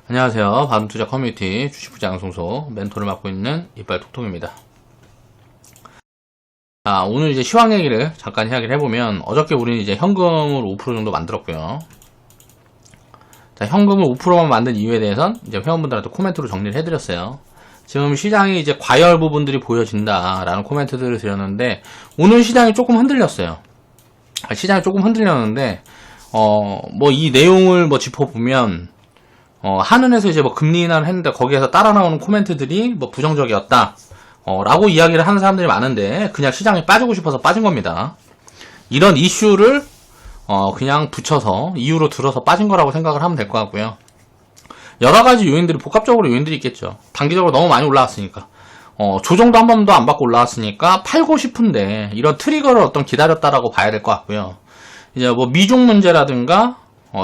안녕하세요. 바른투자 커뮤니티 주식부장송소 멘토를 맡고 있는 이빨톡톡입니다. 자, 오늘 이제 시황 얘기를 잠깐 이야기를 해보면, 어저께 우리는 이제 현금을 5% 정도 만들었고요. 자, 현금을 5%만 만든 이유에 대해서는 이제 회원분들한테 코멘트로 정리를 해드렸어요. 지금 시장이 이제 과열 부분들이 보여진다라는 코멘트들을 드렸는데, 오늘 시장이 조금 흔들렸어요. 시장이 조금 흔들렸는데, 이 내용을 짚어보면, 한은에서 이제 금리 인하를 했는데 거기에서 따라 나오는 코멘트들이 부정적이었다. 라고 이야기를 하는 사람들이 많은데 그냥 시장에 빠지고 싶어서 빠진 겁니다. 이런 이슈를 그냥 붙여서 이유로 들어서 빠진 거라고 생각을 하면 될 것 같고요. 여러 가지 요인들이 복합적으로 요인들이 있겠죠. 단기적으로 너무 많이 올라왔으니까. 조정도 한 번도 안 받고 올라왔으니까 팔고 싶은데 이런 트리거를 어떤 기다렸다라고 봐야 될 것 같고요. 이제 미중 문제라든가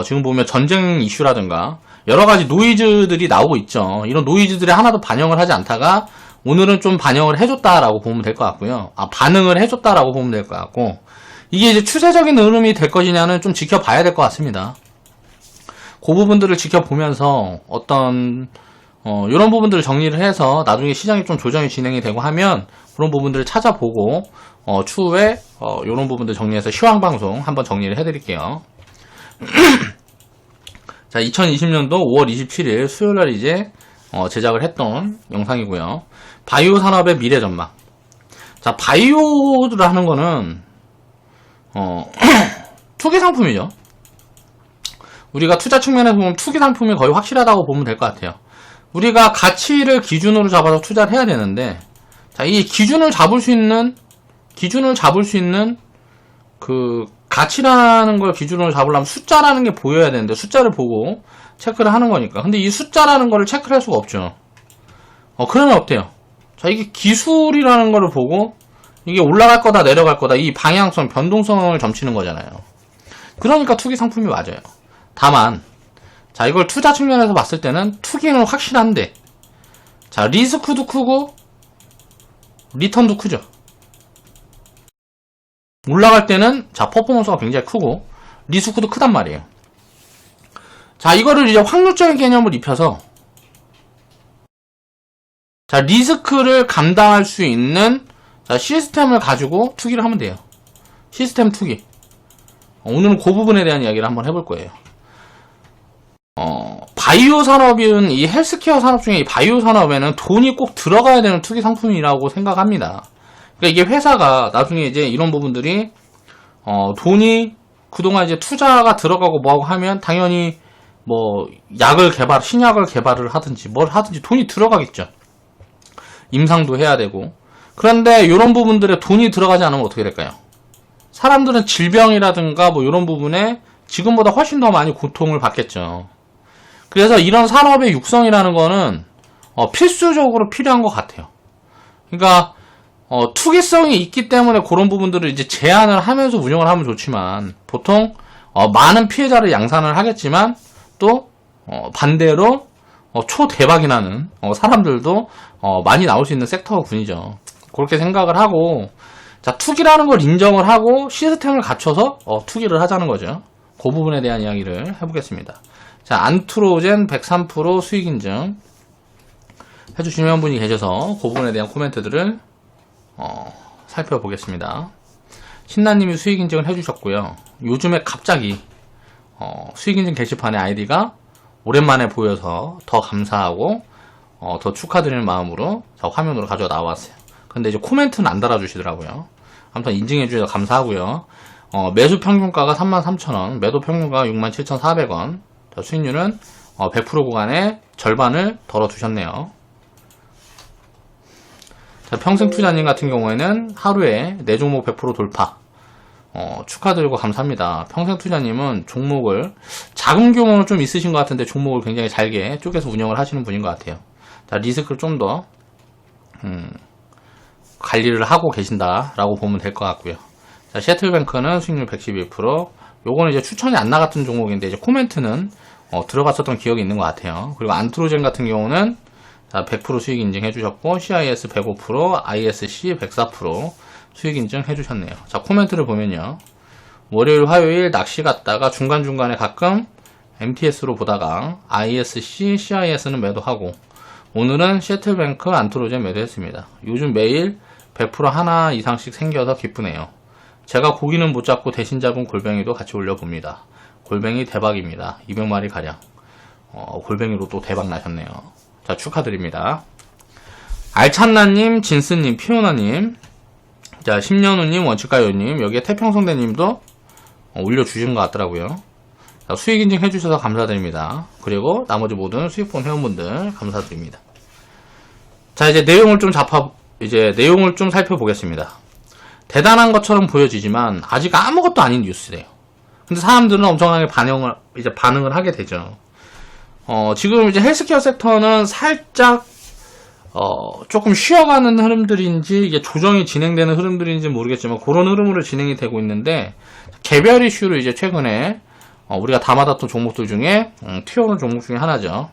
지금 보면 전쟁 이슈라든가 여러 가지 노이즈들이 나오고 있죠. 이런 노이즈들이 하나도 반영을 하지 않다가 오늘은 좀 반영을 해줬다라고 보면 될 것 같고요. 반응을 해줬다라고 보면 될 것 같고, 이게 이제 추세적인 흐름이 될 것이냐는 좀 지켜봐야 될 것 같습니다. 그 부분들을 지켜보면서 이런 부분들을 정리를 해서 나중에 시장이 좀 조정이 진행이 되고 하면 그런 부분들을 찾아보고 추후에 이런 부분들 정리해서 시황방송 한번 정리를 해드릴게요. 자, 2020년도 5월 27일 수요일날 이제 제작을 했던 영상이고요. 바이오 산업의 미래 전망. 자, 바이오를 하는 거는 투기 상품이죠. 우리가 투자 측면에서 보면 투기 상품이 거의 확실하다고 보면 될 것 같아요. 우리가 가치를 기준으로 잡아서 투자를 해야 되는데, 자, 이 기준을 잡을 수 있는 그 가치라는 걸 기준으로 잡으려면 숫자라는 게 보여야 되는데 숫자를 보고 체크를 하는 거니까. 근데 이 숫자라는 거를 체크를 할 수가 없죠. 그러면 어때요? 자, 이게 기술이라는 거를 보고 이게 올라갈 거다 내려갈 거다 이 방향성, 변동성을 점치는 거잖아요. 그러니까 투기 상품이 맞아요. 다만 자, 이걸 투자 측면에서 봤을 때는 투기는 확실한데, 자, 리스크도 크고 리턴도 크죠. 올라갈 때는 자, 퍼포먼스가 굉장히 크고 리스크도 크단 말이에요. 자, 이거를 이제 확률적인 개념을 입혀서 자, 리스크를 감당할 수 있는 자, 시스템을 가지고 투기를 하면 돼요. 시스템 투기. 오늘은 그 부분에 대한 이야기를 한번 해볼 거예요. 바이오 산업은 이 헬스케어 산업 중에 이 바이오 산업에는 돈이 꼭 들어가야 되는 투기 상품이라고 생각합니다. 그러니까 이게 회사가 나중에 이제 이런 부분들이 돈이 그동안 이제 투자가 들어가고 뭐하고 하면 당연히 신약을 개발을 하든지 뭘 하든지 돈이 들어가겠죠. 임상도 해야 되고. 그런데 이런 부분들에 돈이 들어가지 않으면 어떻게 될까요? 사람들은 질병이라든가 이런 부분에 지금보다 훨씬 더 많이 고통을 받겠죠. 그래서 이런 산업의 육성이라는 거는 필수적으로 필요한 것 같아요. 그러니까 투기성이 있기 때문에 그런 부분들을 이제 제한을 하면서 운영을 하면 좋지만, 보통 많은 피해자를 양산을 하겠지만 또 반대로 초대박이 나는 사람들도 많이 나올 수 있는 섹터군이죠. 그렇게 생각을 하고, 자, 투기라는 걸 인정을 하고 시스템을 갖춰서 투기를 하자는 거죠. 그 부분에 대한 이야기를 해보겠습니다. 자, 안트로젠 103% 수익 인증 해주시는 분이 계셔서 그 부분에 대한 코멘트들을 살펴보겠습니다. 신나님이 수익 인증을 해주셨고요. 요즘에 갑자기 수익 인증 게시판에 아이디가 오랜만에 보여서 더 감사하고 더 축하드리는 마음으로 자, 화면으로 가져 나왔어요. 근데 이제 코멘트는 안 달아주시더라고요. 아무튼 인증해 주셔서 감사하고요. 매수 평균가가 33,000원, 매도 평균가가 67,400원. 자, 수익률은 100% 구간의 절반을 덜어두셨네요. 자, 평생투자님 같은 경우에는 하루에 4종목 100% 돌파. 축하드리고 감사합니다. 평생투자님은 종목을, 작은 규모는 좀 있으신 것 같은데 종목을 굉장히 잘게 쪼개서 운영을 하시는 분인 것 같아요. 자, 리스크를 좀 더 관리를 하고 계신다라고 보면 될 것 같고요. 자, 셔틀뱅크는 수익률 112%. 요거는 이제 추천이 안 나갔던 종목인데 이제 코멘트는 들어갔었던 기억이 있는 것 같아요. 그리고 안트로젠 같은 경우는 자, 100% 수익 인증 해주셨고, CIS 105%, ISC 104% 수익 인증 해주셨네요. 자, 코멘트를 보면요. 월요일, 화요일 낚시 갔다가 중간중간에 가끔 MTS로 보다가 ISC, CIS는 매도하고 오늘은 셔틀뱅크, 안트로젠 매도했습니다. 요즘 매일 100% 하나 이상씩 생겨서 기쁘네요. 제가 고기는 못 잡고 대신 잡은 골뱅이도 같이 올려봅니다. 골뱅이 대박입니다. 200마리 가량. 골뱅이로 또 대박 나셨네요. 자, 축하드립니다. 알찬나님, 진스님, 피오나님, 자, 10년후님, 원칙가요님, 여기에 태평성대님도 올려주신 것 같더라고요. 자, 수익 인증 해주셔서 감사드립니다. 그리고 나머지 모든 수익본 회원분들 감사드립니다. 자, 이제 내용을 좀 살펴보겠습니다. 대단한 것처럼 보여지지만 아직 아무것도 아닌 뉴스래요. 근데 사람들은 엄청나게 반응을 하게 되죠. 지금 이제 헬스케어 섹터는 살짝 조금 쉬어가는 흐름들인지 이게 조정이 진행되는 흐름들인지 모르겠지만 그런 흐름으로 진행이 되고 있는데, 개별 이슈로 이제 최근에 우리가 담아뒀던 종목들 중에 튀어오른 종목 중에 하나죠.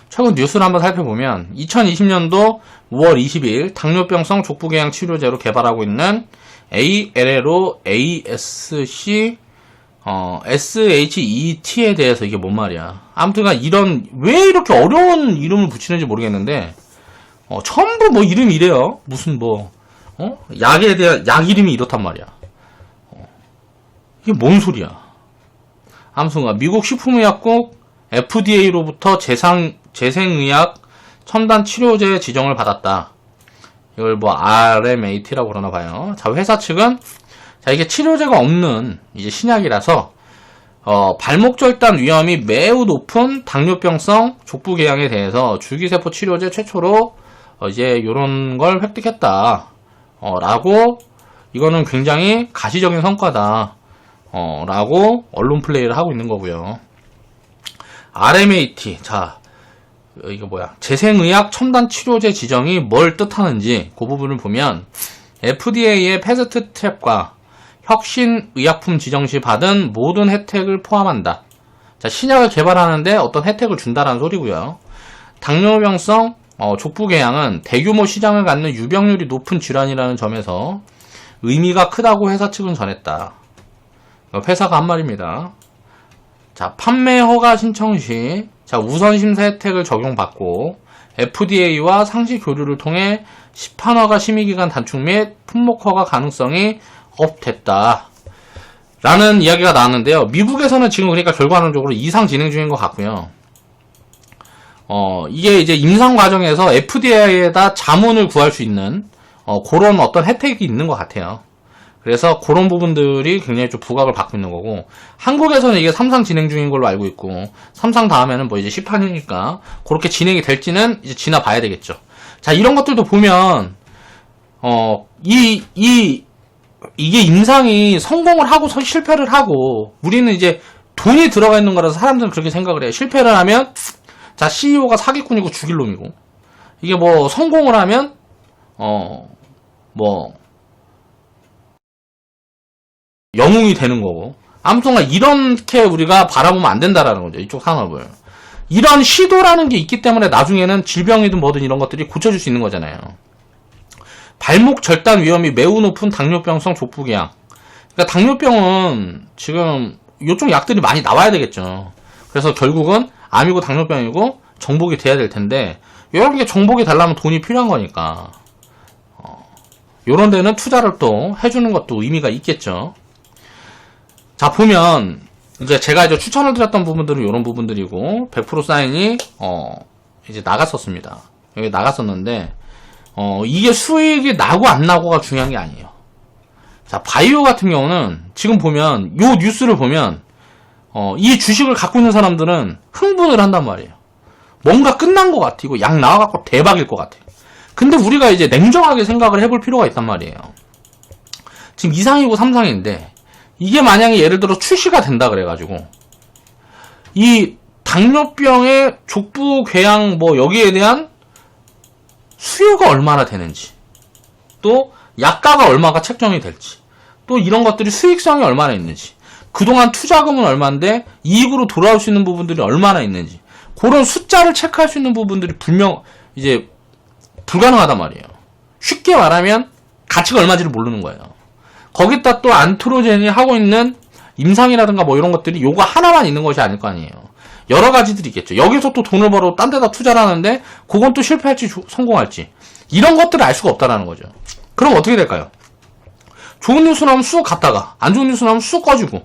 최근 뉴스를 한번 살펴보면 2020년도 5월 20일 당뇨병성 족부궤양 치료제로 개발하고 있는 ALLO ASC SHET에 대해서 이게 뭔 말이야. 아무튼간 왜 이렇게 어려운 이름을 붙이는지 모르겠는데 전부 뭐 이름이 이래요. 무슨 약에 대한 약 이름이 이렇단 말이야. 이게 뭔 소리야. 아무튼간 미국 식품의약국 FDA로부터 재생의약 첨단 치료제 지정을 받았다. 이걸 RMAT라고 그러나 봐요. 자, 회사 측은 이게 치료제가 없는 이제 신약이라서 발목 절단 위험이 매우 높은 당뇨병성 족부궤양에 대해서 줄기세포 치료제 최초로 이제 요런 걸 획득했다. 라고, 이거는 굉장히 가시적인 성과다. 라고 언론 플레이를 하고 있는 거고요. RMAT, 자, 이거 뭐야, 재생의약 첨단 치료제 지정이 뭘 뜻하는지 그 부분을 보면 FDA의 패스트 트랙과 혁신의약품 지정 시 받은 모든 혜택을 포함한다. 자, 신약을 개발하는데 어떤 혜택을 준다라는 소리고요. 당뇨병성 족부궤양은 대규모 시장을 갖는 유병률이 높은 질환이라는 점에서 의미가 크다고 회사 측은 전했다. 회사가 한 말입니다. 자, 판매 허가 신청 시 우선 심사 혜택을 적용받고 FDA와 상시 교류를 통해 시판허가 심의기간 단축 및 품목 허가 가능성이 업됐다. 라는 이야기가 나왔는데요. 미국에서는 지금 그러니까 결과론적으로 이상 진행 중인 것 같고요. 이게 이제 임상 과정에서 FDA에다 자문을 구할 수 있는 그런 어떤 혜택이 있는 것 같아요. 그래서 그런 부분들이 굉장히 좀 부각을 받고 있는 거고, 한국에서는 이게 3상 진행 중인 걸로 알고 있고, 3상 다음에는 이제 시판이니까 그렇게 진행이 될지는 이제 지나봐야 되겠죠. 자, 이런 것들도 보면 이게 임상이 성공을 하고 실패를 하고, 우리는 이제 돈이 들어가 있는 거라서 사람들은 그렇게 생각을 해요. 실패를 하면 자, CEO가 사기꾼이고 죽일 놈이고, 이게 성공을 하면 영웅이 되는 거고. 아무튼 이렇게 우리가 바라보면 안 된다라는 거죠. 이쪽 산업을. 이런 시도라는 게 있기 때문에 나중에는 질병이든 뭐든 이런 것들이 고쳐질 수 있는 거잖아요. 발목 절단 위험이 매우 높은 당뇨병성 족부궤양. 그러니까 당뇨병은 지금 이쪽 약들이 많이 나와야 되겠죠. 그래서 결국은 암이고 당뇨병이고 정복이 돼야 될 텐데, 이런 게 정복이 되려면 돈이 필요한 거니까 이런 데는 투자를 또 해주는 것도 의미가 있겠죠. 자, 보면 이제 제가 이제 추천을 드렸던 부분들은 이런 부분들이고, 100% 사인이 이제 나갔었습니다. 여기 나갔었는데 이게 수익이 나고 안 나고가 중요한 게 아니에요. 자, 바이오 같은 경우는 지금 보면 요 뉴스를 보면 이 주식을 갖고 있는 사람들은 흥분을 한단 말이에요. 뭔가 끝난 것 같고 약 나와갖고 대박일 것 같아요. 근데 우리가 이제 냉정하게 생각을 해볼 필요가 있단 말이에요. 지금 2상이고 3상인데 이게 만약에 예를 들어 출시가 된다 그래가지고 이 당뇨병의 족부궤양 여기에 대한 수요가 얼마나 되는지, 또 약가가 얼마가 책정이 될지, 또 이런 것들이 수익성이 얼마나 있는지, 그동안 투자금은 얼마인데 이익으로 돌아올 수 있는 부분들이 얼마나 있는지, 그런 숫자를 체크할 수 있는 부분들이 불가능하단 말이에요. 쉽게 말하면 가치가 얼마인지를 모르는 거예요. 거기다 또 안트로젠이 하고 있는 임상이라든가 뭐 이런 것들이 요거 하나만 있는 것이 아닐 거 아니에요. 여러 가지들이 있겠죠. 여기서 또 돈을 벌어 딴 데다 투자를 하는데 그건 또 실패할지 성공할지 이런 것들을 알 수가 없다라는 거죠. 그럼 어떻게 될까요? 좋은 뉴스 나오면 쑥 갔다가 안 좋은 뉴스 나오면 쑥 꺼지고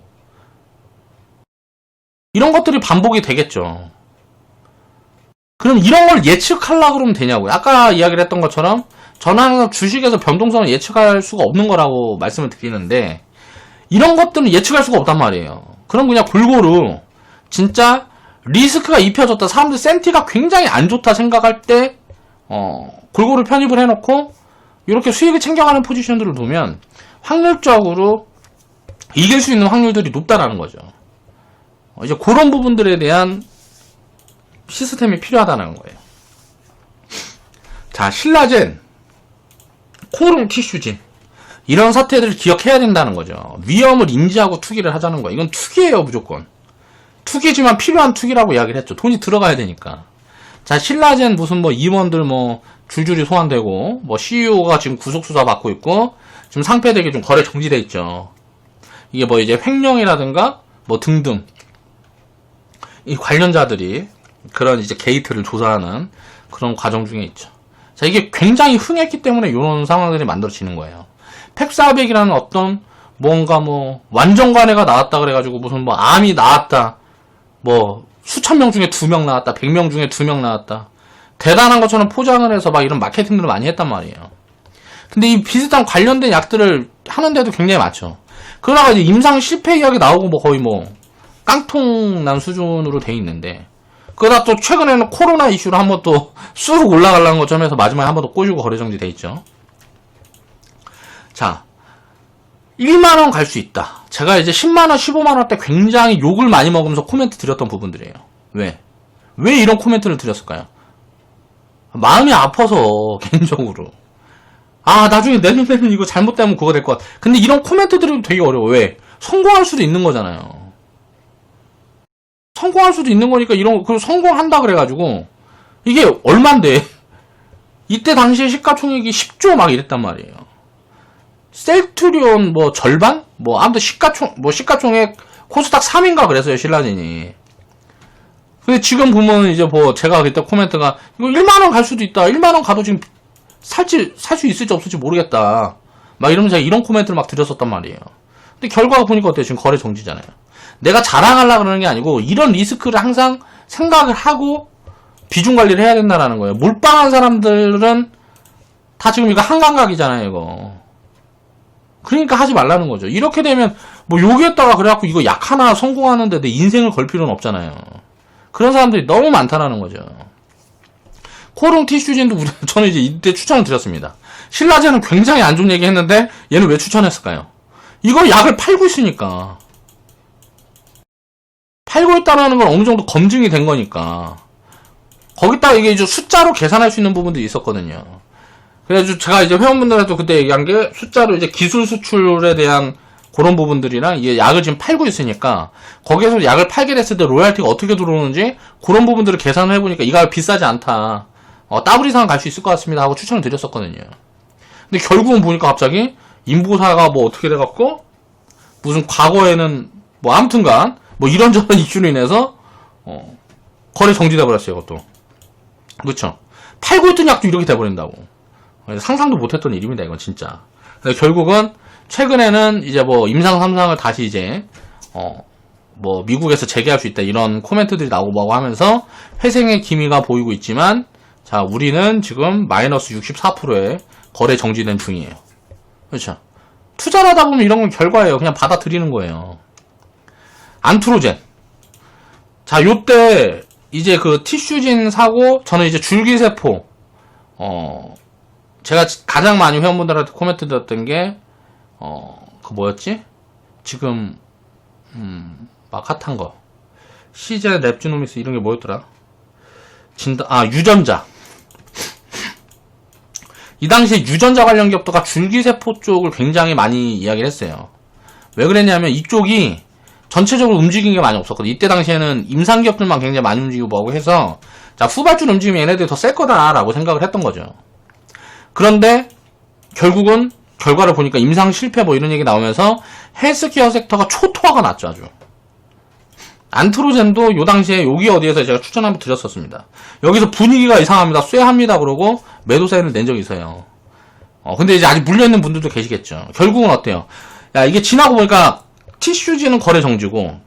이런 것들이 반복이 되겠죠. 그럼 이런 걸 예측하려고 그러면 되냐고요. 아까 이야기를 했던 것처럼 저는 항상 주식에서 변동성을 예측할 수가 없는 거라고 말씀을 드리는데 이런 것들은 예측할 수가 없단 말이에요. 그럼 그냥 골고루 진짜 리스크가 입혀졌다, 사람들 센티가 굉장히 안 좋다 생각할 때 골고루 편입을 해놓고 이렇게 수익을 챙겨가는 포지션들을 두면 확률적으로 이길 수 있는 확률들이 높다라는 거죠. 이제 그런 부분들에 대한 시스템이 필요하다는 거예요. 자, 신라젠, 코롱 티슈진 이런 사태들을 기억해야 된다는 거죠. 위험을 인지하고 투기를 하자는 거예요. 이건 투기예요, 무조건. 투기지만 필요한 투기라고 이야기를 했죠. 돈이 들어가야 되니까. 자, 신라젠 무슨 뭐 임원들 뭐 줄줄이 소환되고 뭐 CEO가 지금 구속수사 받고 있고 지금 상폐되게 좀 거래 정지돼 있죠. 이게 뭐 이제 횡령이라든가 뭐 등등 이 관련자들이 그런 이제 게이트를 조사하는 그런 과정 중에 있죠. 자, 이게 굉장히 흥했기 때문에 이런 상황들이 만들어지는 거예요. 펩400이라는 어떤 뭔가 뭐 완전관해가 나왔다 그래가지고 무슨 뭐 암이 나왔다, 뭐 수천 명 중에 2명 나왔다, 100명 중에 2명 나왔다, 대단한 것처럼 포장을 해서 막 이런 마케팅들을 많이 했단 말이에요. 근데 이 비슷한 관련된 약들을 하는데도 굉장히 많죠. 그러다가 이제 임상 실패 이야기 나오고 뭐 거의 뭐 깡통 난 수준으로 돼 있는데, 그러다 또 최근에는 코로나 이슈로 한번 또 쑥 올라가려는 것처럼 해서 마지막에 한번 더 꼬시고 거래 정지 돼 있죠. 자, 1만원 갈 수 있다. 제가 이제 10만원, 15만원 때 굉장히 욕을 많이 먹으면서 코멘트 드렸던 부분들이에요. 왜 이런 코멘트를 드렸을까요? 마음이 아파서, 개인적으로. 아, 나중에 내 눈에는 이거 잘못되면 그거 될 것 같아. 근데 이런 코멘트들이 되게 어려워. 왜? 성공할 수도 있는 거잖아요. 성공할 수도 있는 거니까 이런 거, 성공한다 그래가지고, 이게 얼만데? 이때 당시에 시가총액이 10조 막 이랬단 말이에요. 셀트리온 뭐 절반? 뭐 아무튼 시가총액 코스닥 3인가 그랬어요, 신라젠이. 근데 지금 보면 이제 뭐 제가 그때 코멘트가 이거 1만원 갈 수도 있다. 1만원 가도 지금 살 수 있을지 없을지 모르겠다. 막 이러면서 제가 이런 코멘트를 막 드렸었단 말이에요. 근데 결과가 보니까 어때요? 지금 거래 정지잖아요. 내가 자랑하려고 그러는 게 아니고 이런 리스크를 항상 생각을 하고 비중 관리를 해야 된다는 거예요. 몰빵한 사람들은 다 지금 이거 한감각이잖아요, 이거. 그러니까 하지 말라는 거죠. 이렇게 되면 뭐 여기에다가 그래갖고 이거 약 하나 성공하는데 내 인생을 걸 필요는 없잖아요. 그런 사람들이 너무 많다라는 거죠. 코롱 티슈진도 저는 이제 이때 추천을 드렸습니다. 신라젠은 굉장히 안 좋은 얘기 했는데 얘는 왜 추천했을까요? 이거 약을 팔고 있으니까. 팔고 있다는 건 어느 정도 검증이 된 거니까. 거기다가 이게 이제 숫자로 계산할 수 있는 부분들이 있었거든요. 그래가지고 제가 이제 회원분들한테 그때 얘기한 게 숫자로 이제 기술 수출에 대한 그런 부분들이랑 이게 약을 지금 팔고 있으니까 거기에서 약을 팔게 됐을 때 로얄티가 어떻게 들어오는지 그런 부분들을 계산을 해보니까 이 가격 비싸지 않다. 더블 이상 갈 수 있을 것 같습니다 하고 추천을 드렸었거든요. 근데 결국은 보니까 갑자기 인보사가 뭐 어떻게 돼갖고 무슨 과거에는 뭐 아무튼간 뭐 이런저런 이슈로 인해서 거래 정지돼 버렸어요. 이것도. 그렇죠. 팔고 있던 약도 이렇게 돼버린다고. 상상도 못했던 일입니다. 이건 진짜. 근데 결국은 최근에는 이제 뭐 임상 3상을 다시 이제 뭐 미국에서 재개할 수 있다 이런 코멘트들이 나오고 뭐고 하면서 회생의 기미가 보이고 있지만, 자, 우리는 지금 마이너스 64%의 거래 정지된 중이에요. 그렇죠. 투자를 하다 보면 이런 건 결과예요. 그냥 받아들이는 거예요. 안트로젠. 자, 요때 이제 그 티슈진 사고, 저는 이제 줄기세포, 제가 가장 많이 회원분들한테 코멘트 드렸던 게, 그 뭐였지? 지금, 막 핫한 거. 시제 랩지노믹스 이런 게 뭐였더라? 유전자. 이 당시에 유전자 관련 기업도가 줄기세포 쪽을 굉장히 많이 이야기를 했어요. 왜 그랬냐면 이쪽이 전체적으로 움직인 게 많이 없었거든. 이때 당시에는 임상 기업들만 굉장히 많이 움직이고 뭐고 해서, 자, 후발주 움직이면 얘네들이 더 셀 거다라고 생각을 했던 거죠. 그런데 결국은 결과를 보니까 임상 실패 뭐 이런 얘기 나오면서 헬스케어 섹터가 초토화가 났죠, 아주. 안트로젠도 요 당시에 여기 어디에서 제가 추천 한번 드렸었습니다. 여기서 분위기가 이상합니다. 쇠합니다. 그러고 매도 사인을 낸 적이 있어요. 근데 이제 아직 물려있는 분들도 계시겠죠. 결국은 어때요? 야, 이게 지나고 보니까 티슈지는 거래 정지고,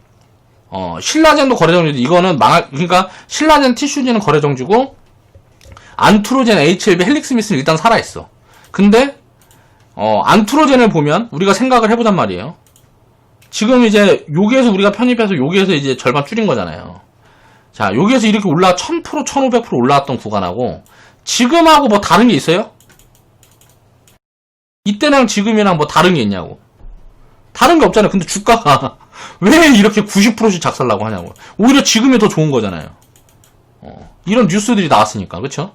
신라젠도 거래 정지고, 이거는 그러니까 신라젠 티슈지는 거래 정지고, 안트로젠, HLB, 헬릭스미스는 일단 살아있어. 근데, 안트로젠을 보면 우리가 생각을 해보잔 말이에요. 지금 이제 여기에서 우리가 편입해서 여기에서 이제 절반 줄인 거잖아요. 자, 여기에서 이렇게 1000%, 1500% 올라왔던 구간하고 지금하고 뭐 다른 게 있어요? 이때랑 지금이랑 뭐 다른 게 있냐고. 다른 게 없잖아요. 근데 주가가 왜 이렇게 90%씩 작살나고 하냐고. 오히려 지금이 더 좋은 거잖아요. 이런 뉴스들이 나왔으니까. 그쵸?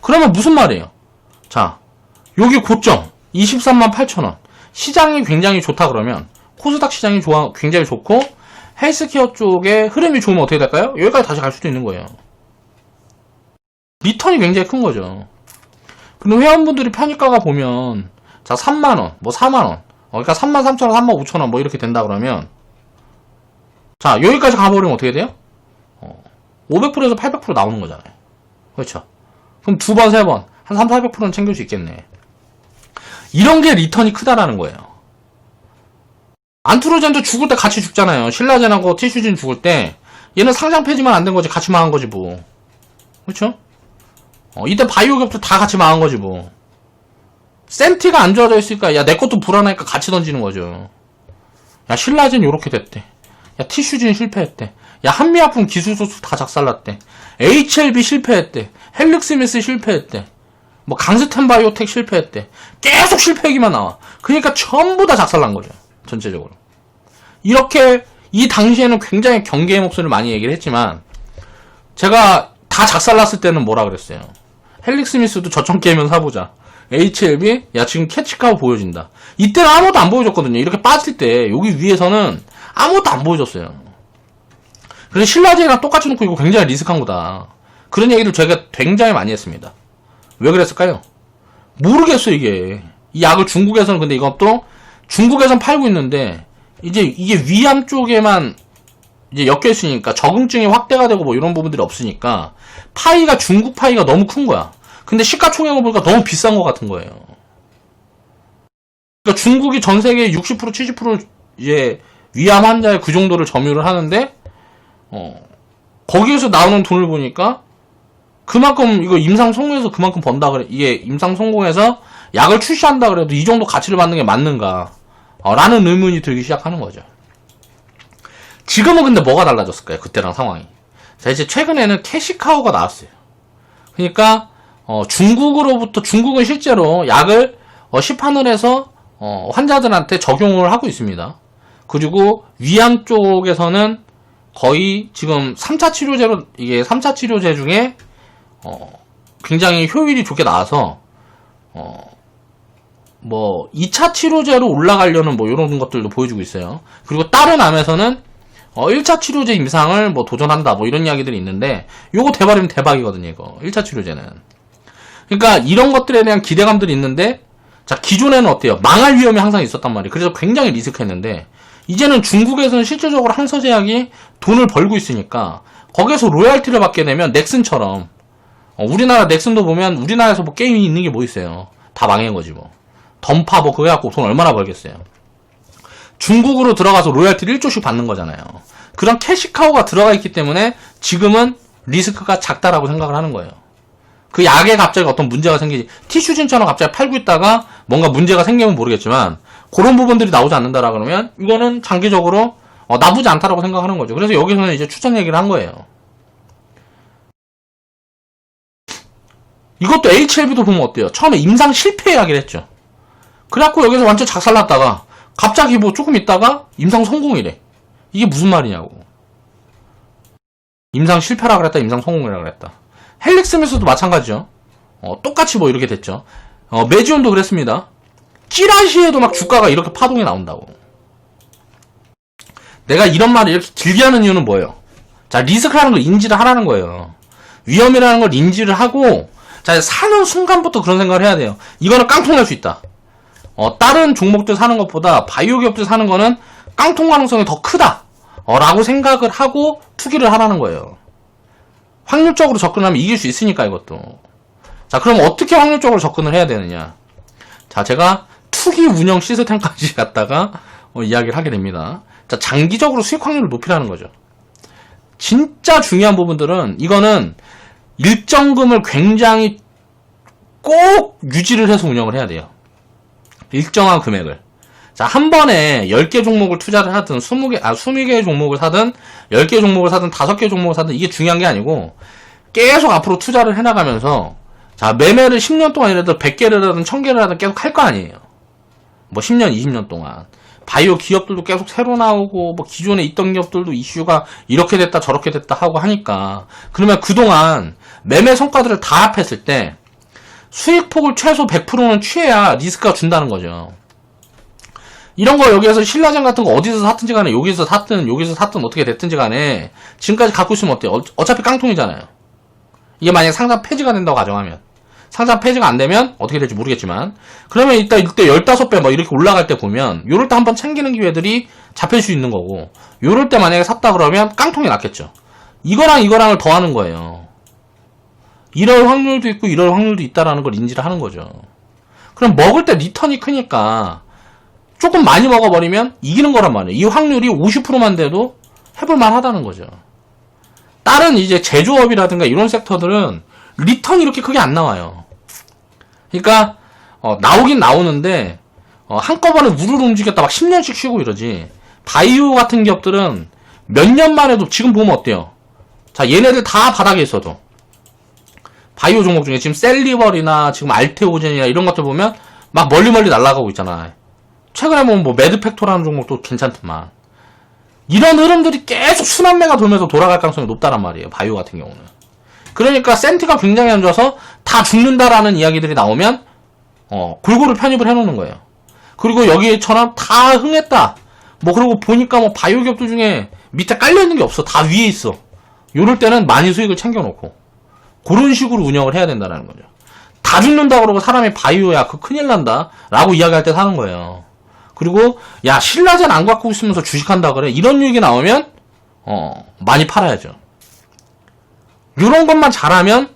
그러면 무슨 말이에요? 자, 여기 고점 238,000원. 시장이 굉장히 좋다 그러면 코스닥 시장이 굉장히 좋고 헬스케어 쪽에 흐름이 좋으면 어떻게 될까요? 여기까지 다시 갈 수도 있는 거예요. 리턴이 굉장히 큰 거죠. 근데 회원분들이 편입가가 보면 자 3만원, 뭐 4만원, 그러니까 33,000원, 35,000원 뭐 이렇게 된다 그러면 자 여기까지 가버리면 어떻게 돼요? 500%에서 800% 나오는 거잖아요. 그렇죠? 그럼 2번, 3번 한 3, 400%는 챙길 수 있겠네. 이런 게 리턴이 크다라는 거예요. 안트로젠도 죽을 때 같이 죽잖아요. 신라젠하고 티슈진 죽을 때 얘는 상장 폐지만 안 된 거지 같이 망한 거지 뭐. 그렇죠? 이때 바이오기업도 다 같이 망한 거지 뭐. 센티가 안 좋아져 있으니까 야 내 것도 불안하니까 같이 던지는 거죠. 야 신라젠 요렇게 됐대. 야 티슈진 실패했대. 야 한미약품 기술소수 다 작살났대. HLB 실패했대. 헬릭스미스 실패했대. 뭐 강스텐 바이오텍 실패했대. 계속 실패 얘기만 나와. 그러니까 전부 다 작살난 거죠. 전체적으로. 이렇게 이 당시에는 굉장히 경계의 목소리를 많이 얘기를 했지만 제가 다 작살났을 때는 뭐라 그랬어요. 헬릭스미스도 저점 깨면 사보자. HLB 야 지금 캐치카우 보여진다. 이때는 아무것도 안 보여줬거든요. 이렇게 빠질 때 여기 위에서는 아무것도 안 보여줬어요. 그래서 신라젠이랑 똑같이 놓고 이거 굉장히 리스크한 거다. 그런 얘기를 제가 굉장히 많이 했습니다. 왜 그랬을까요? 모르겠어요 이게. 이 약을 중국에서는 근데 이것도 중국에선 팔고 있는데 이제 이게 위암 쪽에만 이제 엮여 있으니까 적응증이 확대가 되고 뭐 이런 부분들이 없으니까 파이가 중국 파이가 너무 큰 거야. 근데 시가총액을 보니까 너무 비싼 것 같은 거예요. 그러니까 중국이 전 세계 60% 70% 이제 위암 환자의 그 정도를 점유를 하는데 거기에서 나오는 돈을 보니까 그만큼 이거 임상 성공해서 그만큼 번다 그래. 이게 임상 성공해서 약을 출시한다 그래도 이 정도 가치를 받는 게 맞는가? 라는 의문이 들기 시작하는 거죠. 지금은 근데 뭐가 달라졌을까요? 그때랑 상황이. 자, 이제 최근에는 캐시카우가 나왔어요. 그러니까, 중국은 실제로 약을, 시판을 해서, 환자들한테 적용을 하고 있습니다. 그리고 위암 쪽에서는 거의 지금 3차 치료제로, 이게 3차 치료제 중에, 굉장히 효율이 좋게 나와서, 뭐 2차 치료제로 올라가려는 뭐 이런 것들도 보여주고 있어요. 그리고 다른 암에서는 1차 치료제 임상을 뭐 도전한다 뭐 이런 이야기들이 있는데 요거 대박이면 대박이거든요. 이거 1차 치료제는. 그러니까 이런 것들에 대한 기대감들이 있는데 자 기존에는 어때요? 망할 위험이 항상 있었단 말이에요. 그래서 굉장히 리스크했는데 이제는 중국에서는 실질적으로 항서제약이 돈을 벌고 있으니까 거기에서 로열티를 받게 되면 넥슨처럼 우리나라 넥슨도 보면 우리나라에서 뭐 게임이 있는 게 뭐 있어요. 다 망한 거지 뭐. 던파 뭐 그거 갖고 돈 얼마나 벌겠어요. 중국으로 들어가서 로열티를 1조씩 받는 거잖아요. 그런 캐시카우가 들어가 있기 때문에 지금은 리스크가 작다라고 생각을 하는 거예요. 그 약에 갑자기 어떤 문제가 생기지 티슈진처럼 갑자기 팔고 있다가 뭔가 문제가 생기면 모르겠지만 그런 부분들이 나오지 않는다라 그러면 이거는 장기적으로 나쁘지 않다라고 생각하는 거죠. 그래서 여기서는 이제 추천 얘기를 한 거예요. 이것도 HLB도 보면 어때요? 처음에 임상 실패 이야기를 했죠. 그래갖고 여기서 완전 작살났다가 갑자기 뭐 조금 있다가 임상 성공이래. 이게 무슨 말이냐고. 임상 실패라 그랬다, 임상 성공이라 그랬다. 헬릭스미스도 마찬가지죠. 똑같이 뭐 이렇게 됐죠. 메지온도 그랬습니다. 찌라시에도 막 주가가 이렇게 파동이 나온다고. 내가 이런 말을 이렇게 길게 하는 이유는 뭐예요? 자, 리스크라는 걸 인지를 하라는 거예요. 위험이라는 걸 인지를 하고 자, 사는 순간부터 그런 생각을 해야 돼요. 이거는 깡통 날 수 있다. 다른 종목들 사는 것보다 바이오 기업들 사는 거는 깡통 가능성이 더 크다. 라고 생각을 하고 투기를 하라는 거예요. 확률적으로 접근하면 이길 수 있으니까 이것도. 자, 그럼 어떻게 확률적으로 접근을 해야 되느냐. 자, 제가 투기 운영 시스템까지 갖다가 이야기를 하게 됩니다. 자, 장기적으로 수익 확률을 높이라는 거죠. 진짜 중요한 부분들은 이거는 일정금을 굉장히 꼭 유지를 해서 운영을 해야 돼요. 일정한 금액을. 자, 한 번에 10개 종목을 투자를 하든 20개 종목을 사든 10개 종목을 사든 5개 종목을 사든 이게 중요한 게 아니고 계속 앞으로 투자를 해나가면서 자, 매매를 10년 동안 이래도 100개를 하든 1000개를 하든 계속 할 거 아니에요. 뭐 10년, 20년 동안. 바이오 기업들도 계속 새로 나오고 뭐 기존에 있던 기업들도 이슈가 이렇게 됐다 저렇게 됐다 하고 하니까 그러면 그동안 매매 성과들을 다 합했을 때 수익폭을 최소 100%는 취해야 리스크가 준다는 거죠. 이런 거 여기에서 신라젠 같은 거 어디서 샀든지 간에 여기서 샀든 어떻게 됐든지 간에 지금까지 갖고 있으면 어때요? 어차피 깡통이잖아요. 이게 만약에 상장 폐지가 된다고 가정하면 상장 폐지가 안 되면 어떻게 될지 모르겠지만 그러면 이때 15배 막 이렇게 올라갈 때 보면 요럴 때 한번 챙기는 기회들이 잡힐 수 있는 거고 요럴 때 만약에 샀다 그러면 깡통이 났겠죠. 이거랑을 더하는 거예요. 이럴 확률도 있고 이럴 확률도 있다라는 걸 인지를 하는 거죠. 그럼 먹을 때 리턴이 크니까 조금 많이 먹어버리면 이기는 거란 말이에요. 이 확률이 50%만 돼도 해볼만 하다는 거죠. 다른 이제 제조업이라든가 이런 섹터들은 리턴이 이렇게 크게 안 나와요. 그러니까 나오긴 나오는데 한꺼번에 우르르 움직였다 막 10년씩 쉬고 이러지. 바이오 같은 기업들은 몇 년만 해도 지금 보면 어때요? 자, 얘네들 다 바닥에 있어도 바이오 종목 중에 지금 셀리버리나 지금 알테오젠이나 이런 것들 보면 막 멀리 날아가고 있잖아. 최근에 보면 뭐 매드팩토라는 종목도 괜찮더만. 이런 흐름들이 계속 순환매가 돌면서 돌아갈 가능성이 높다란 말이에요. 바이오 같은 경우는. 그러니까 센티가 굉장히 안 좋아서 다 죽는다라는 이야기들이 나오면 골고루 편입을 해놓는 거예요. 그리고 여기처럼 다 흥했다. 뭐 그리고 보니까 뭐 바이오 기업들 중에 밑에 깔려있는 게 없어. 다 위에 있어. 요럴 때는 많이 수익을 챙겨놓고 그런 식으로 운영을 해야 된다는 거죠. 다 죽는다 그러고 사람이 바이오야 그 큰일 난다 라고 이야기할 때 사는 거예요. 그리고 야 신라젠 안 갖고 있으면서 주식한다 그래 이런 얘기 나오면 많이 팔아야죠. 이런 것만 잘하면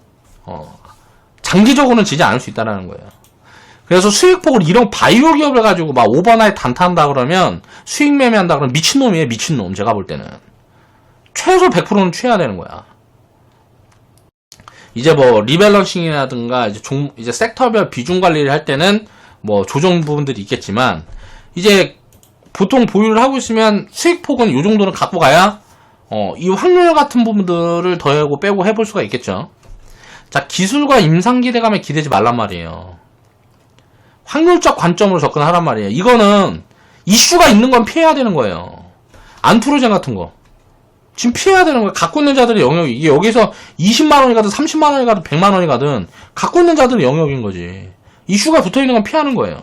장기적으로는 지지 않을 수 있다는 거예요. 그래서 수익폭을 이런 바이오 기업을 가지고 막 오버나잇 단타한다 그러면 수익 매매한다 그러면 미친놈이에요. 미친놈. 제가 볼 때는 최소 100%는 취해야 되는 거야. 이제 뭐 리밸런싱이라든가 이제 섹터별 비중 관리를 할 때는 뭐 조정 부분들이 있겠지만 이제 보통 보유를 하고 있으면 수익폭은 이 정도는 갖고 가야 이 확률 같은 부분들을 더하고 빼고 해볼 수가 있겠죠. 자, 기술과 임상 기대감에 기대지 말란 말이에요. 확률적 관점으로 접근하란 말이에요. 이거는 이슈가 있는 건 피해야 되는 거예요. 안투르젠 같은 거 지금 피해야 되는 거예요. 갖고 있는 자들의 영역이 이게 여기서 20만원이 가든 30만원이 가든 100만원이 가든 갖고 있는 자들의 영역인 거지. 이슈가 붙어있는 건 피하는 거예요.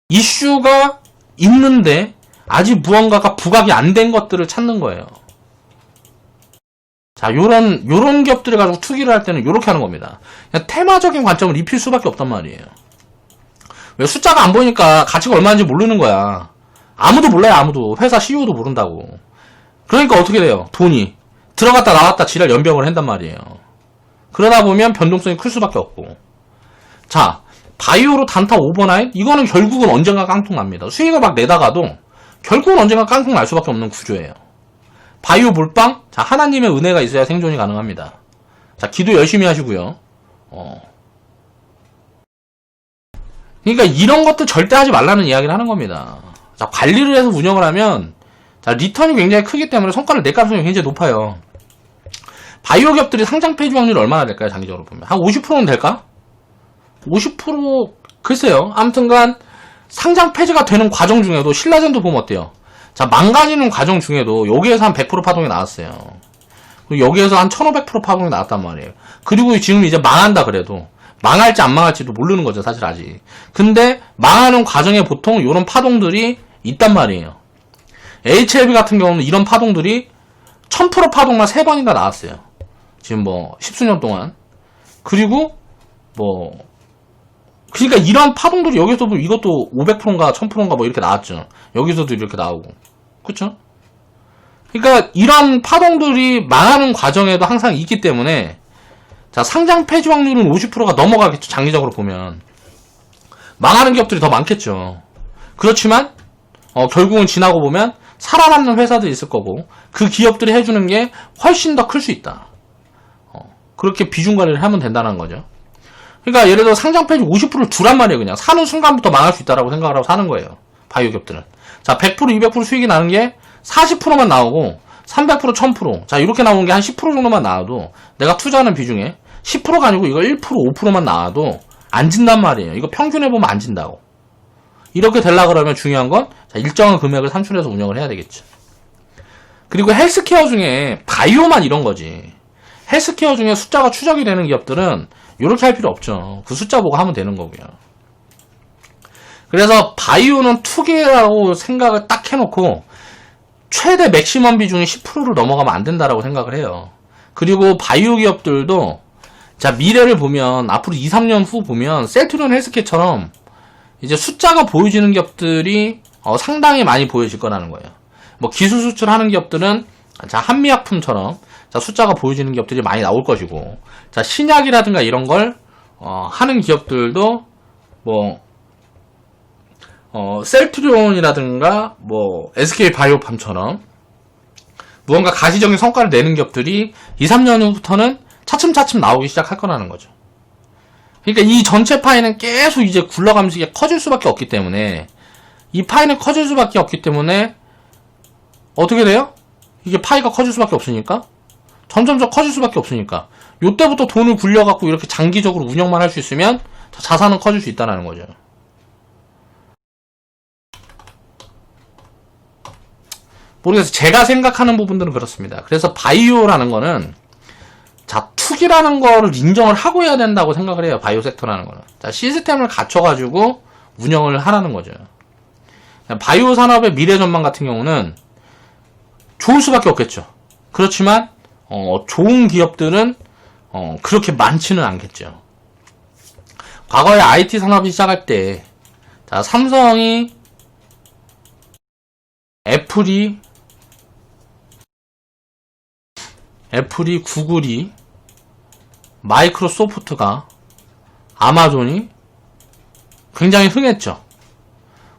이슈가 있는데 아직 무언가가 부각이 안 된 것들을 찾는 거예요. 자, 요런 기업들을 가지고 투기를 할 때는 요렇게 하는 겁니다. 그냥 테마적인 관점을 입힐 수밖에 없단 말이에요. 왜 숫자가 안 보이니까 가치가 얼마인지 모르는 거야. 아무도 몰라요, 아무도. 회사 CEO도 모른다고. 그러니까 어떻게 돼요? 돈이 들어갔다 나왔다 지랄 연병을 한단 말이에요. 그러다 보면 변동성이 클 수밖에 없고. 자, 바이오로 단타 오버나잇? 이거는 결국은 언젠가 깡통 납니다. 수익을 막 내다가도 결국은 언젠가 깡통 날 수밖에 없는 구조예요. 바이오 몰빵? 자, 하나님의 은혜가 있어야 생존이 가능합니다. 자, 기도 열심히 하시고요. 그러니까 이런 것도 절대 하지 말라는 이야기를 하는 겁니다. 자, 관리를 해서 운영을 하면 자, 리턴이 굉장히 크기 때문에 성과를 낼 가능성이 굉장히 높아요. 바이오 기업들이 상장 폐지 확률이 얼마나 될까요? 장기적으로 보면 한 50%는 될까? 50% 글쎄요. 아무튼간 상장 폐지가 되는 과정 중에도 신라젠도 보면 어때요? 자, 망가지는 과정 중에도 여기에서 한 100% 파동이 나왔어요. 그리고 여기에서 한 1500% 파동이 나왔단 말이에요. 그리고 지금 이제 망한다 그래도 망할지 안 망할지도 모르는 거죠, 사실 아직. 근데 망하는 과정에 보통 이런 파동들이 있단 말이에요. HLB 같은 경우는 이런 파동들이 1000% 파동만 3번인가 나왔어요. 지금 뭐 10수년 동안. 그리고 뭐 그러니까 이런 파동들이 여기서 보면 이것도 500%인가 1000%인가 뭐 이렇게 나왔죠. 여기서도 이렇게 나오고. 그쵸? 그러니까 이런 파동들이 망하는 과정에도 항상 있기 때문에 자, 상장 폐지 확률은 50%가 넘어가겠죠. 장기적으로 보면. 망하는 기업들이 더 많겠죠. 그렇지만 결국은 지나고 보면 살아남는 회사들이 있을 거고 그 기업들이 해주는 게 훨씬 더 클 수 있다. 그렇게 비중 관리를 하면 된다는 거죠. 그러니까 예를 들어 상장 폐지 50%를 두란 말이에요. 그냥 사는 순간부터 망할 수 있다라고 생각을 하고 사는 거예요. 바이오 기업들은. 자, 100% 200% 수익이 나는 게 40%만 나오고 300% 1000% 자, 이렇게 나오는 게 한 10% 정도만 나와도 내가 투자하는 비중에 10%가 아니고 이거 1% 5%만 나와도 안 진단 말이에요. 이거 평균해보면 안 진다고. 이렇게 되려고 그러면 중요한 건 자, 일정한 금액을 산출해서 운영을 해야 되겠죠. 그리고 헬스케어 중에 바이오만 이런 거지. 헬스케어 중에 숫자가 추적이 되는 기업들은 이렇게 할 필요 없죠. 그 숫자 보고 하면 되는 거고요. 그래서 바이오는 투기라고 생각을 딱 해놓고 최대 맥시멈 비중이 10%를 넘어가면 안 된다라고 생각을 해요. 그리고 바이오 기업들도 자, 미래를 보면 앞으로 2, 3년 후 보면 셀트리온 헬스케어처럼 이제 숫자가 보여지는 기업들이 상당히 많이 보여질 거라는 거예요. 뭐 기술 수출하는 기업들은 자, 한미약품처럼 자, 숫자가 보여지는 기업들이 많이 나올 것이고 자, 신약이라든가 이런 걸 하는 기업들도 뭐 셀트리온이라든가 뭐 SK바이오팜처럼 무언가 가시적인 성과를 내는 기업들이 2, 3년 후부터는 차츰차츰 나오기 시작할 거라는 거죠. 그러니까 이 전체 파이는 계속 이제 굴러가면서 이게 커질 수밖에 없기 때문에 이 파이는 커질 수밖에 없기 때문에 어떻게 돼요? 이게 파이가 커질 수밖에 없으니까 점점점 커질 수밖에 없으니까 요때부터 돈을 굴려갖고 이렇게 장기적으로 운영만 할 수 있으면 자산은 커질 수 있다는 거죠. 모르겠어요. 제가 생각하는 부분들은 그렇습니다. 그래서 바이오라는 거는 자, 투기라는 거를 인정을 하고 해야 된다고 생각을 해요. 바이오 섹터라는 거는. 자, 시스템을 갖춰가지고 운영을 하라는 거죠. 바이오 산업의 미래 전망 같은 경우는 좋을 수밖에 없겠죠. 그렇지만 좋은 기업들은 그렇게 많지는 않겠죠. 과거에 IT 산업이 시작할 때 자, 삼성이 애플이 구글이 마이크로소프트가 아마존이 굉장히 흥했죠.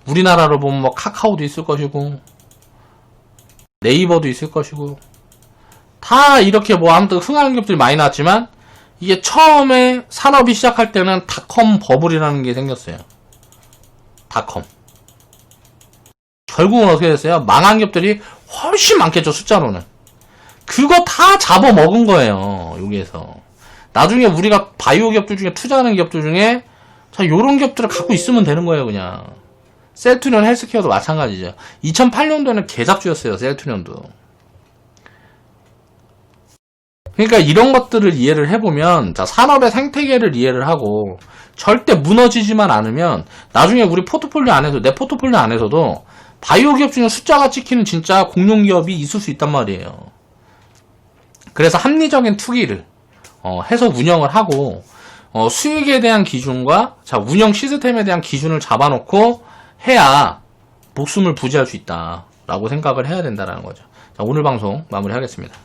우리나라로 보면 뭐 카카오도 있을 것이고 네이버도 있을 것이고 다 이렇게 뭐 아무튼 흥하는 기업들이 많이 나왔지만 이게 처음에 산업이 시작할 때는 닷컴 버블이라는 게 생겼어요. 닷컴. 결국은 어떻게 됐어요? 망한 기업들이 훨씬 많겠죠, 숫자로는. 그거 다 잡아먹은 거예요, 여기에서. 나중에 우리가 바이오 기업들 중에 투자하는 기업들 중에 자, 요런 기업들을 갖고 있으면 되는 거예요, 그냥. 셀트리온 헬스케어도 마찬가지죠. 2008년도에는 개잡주였어요, 셀트리온도. 그러니까 이런 것들을 이해를 해보면 자, 산업의 생태계를 이해를 하고 절대 무너지지만 않으면 나중에 우리 포트폴리오 안에서 내 포트폴리오 안에서도 바이오 기업 중에 숫자가 찍히는 진짜 공룡 기업이 있을 수 있단 말이에요. 그래서 합리적인 투기를 해서 운영을 하고 수익에 대한 기준과 자, 운영 시스템에 대한 기준을 잡아놓고 해야 목숨을 부지할 수 있다라고 생각을 해야 된다는 거죠. 자, 오늘 방송 마무리하겠습니다.